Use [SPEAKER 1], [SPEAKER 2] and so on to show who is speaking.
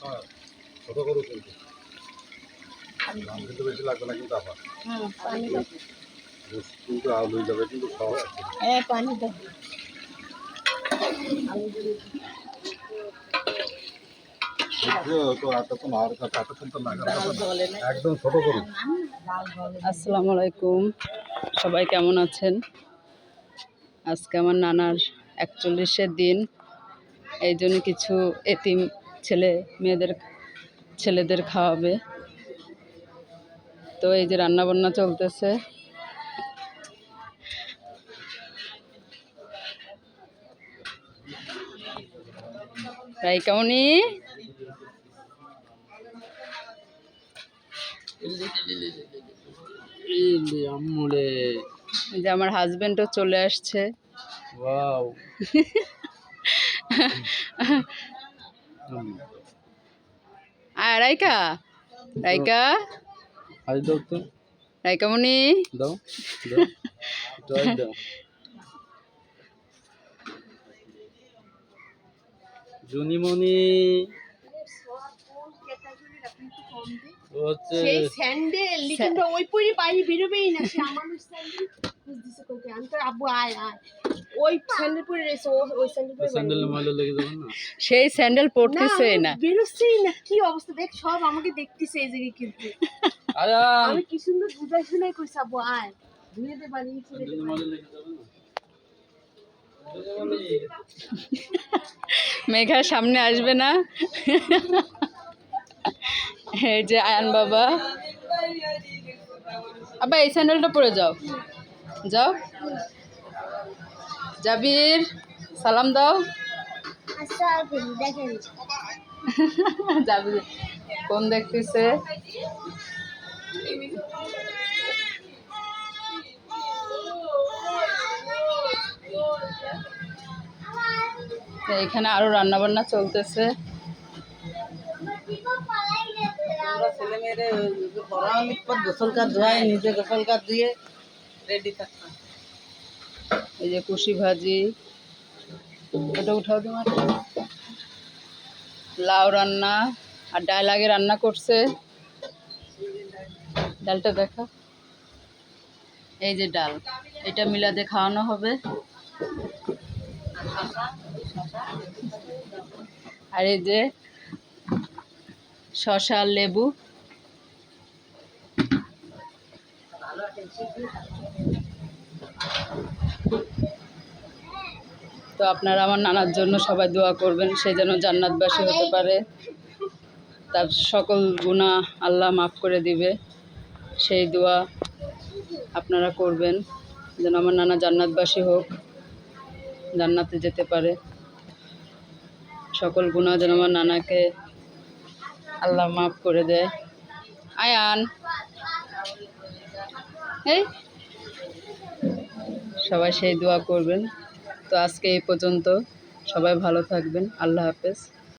[SPEAKER 1] হ্যাঁ, ছোট করো কিন্তু দাম কিন্তু বেশি লাগবে না কিন্তু আবার
[SPEAKER 2] পানি দাও।
[SPEAKER 1] কিন্তু আলু হয়ে যাবে কিন্তু খাওয়া
[SPEAKER 2] হ্যাঁ পানি দাও।
[SPEAKER 1] তো এতক্ষণ আর এতক্ষণ তো লাগানো একদম ছোট করো।
[SPEAKER 3] আসসালামু আলাইকুম, সবাই কেমন আছেন? আজকে আমার নানার 41-এর দিন, এই জন্য কিছু এতিম ছেলেদের খাওয়াবে। তো এই যে রান্নাবান্না চলতেছে। রাইকামনি যে আমার হাজবেন্ডও চলে আসছে।
[SPEAKER 4] ওয়াও
[SPEAKER 3] রাইকা রাইকা
[SPEAKER 4] আজ দাও তো,
[SPEAKER 3] রাইকামনি
[SPEAKER 4] দাও দাও দাও দাও। জুনিমণি হচ্ছে
[SPEAKER 2] সেই স্যান্ডেল লিখনটা ওই পরে বাইরে বেরোবেই না, সে আমার স্যান্ডেল দিছে কোকে আমি তো আব্বু আয় আয় ওই স্যান্ডেল পরে রয়েছে, ওই স্যান্ডেল পরে
[SPEAKER 4] স্যান্ডেল ময়লা লেগে যাবে না?
[SPEAKER 3] সেই স্যান্ডেল পরতেছে না,
[SPEAKER 2] বেরোচ্ছেই না। কি অবস্থা দেখ, সব আমাকে দেখতেছে এই জায়গায় কিন্তু আমি কি সুন্দর বুঝাই শুনাই কইছি আব্বু আয় ধুয়ে দে বাড়ি ছেড়ে দে।
[SPEAKER 4] ময়লা লেগে যাবে না?
[SPEAKER 3] মেঘা সামনে আসবে না। এই যে আয়ান বাবা, আবার এই স্যান্ডেলটা পরে যাও যাও। জাবির সালাম দাও। জাবির কোন দেখতেছে। তো এখানে আরো রান্না বান্না চলতেছে।
[SPEAKER 5] ছেলে মেয়েরে গোসল কাজ ধোয়ায়, নিজে গোসল কাজ দিয়ে রেডি থাকতাম।
[SPEAKER 3] এই যে কুশি ভাজি, এটা উঠাও তোমার। লাউ রান্না আর ডাল আগে রান্না করছে। ডালটা দেখা, এই যে ডাল, এটা মিলাদে খাওয়ানো হবে। আর এই যে শসা আর লেবু। তো আপনারা আমার নানার জন্য সবাই দোয়া করবেন, সে যেন জান্নাতবাসী হতে পারে, তার সকল গুনাহ আল্লাহ মাফ করে দিবে, সেই দোয়া আপনারা করবেন যেন আমার নানা জান্নাতবাসী হোক, জান্নাতে যেতে পারে। সকল গুনাহ যেন আমার নানাকে আল্লাহ মাফ করে দেয়। আয়ান এই সবাই সেই দোয়া করবেন। তো আজকে এই পর্যন্ত, সবাই ভালো থাকবেন, আল্লাহ হাফেজ।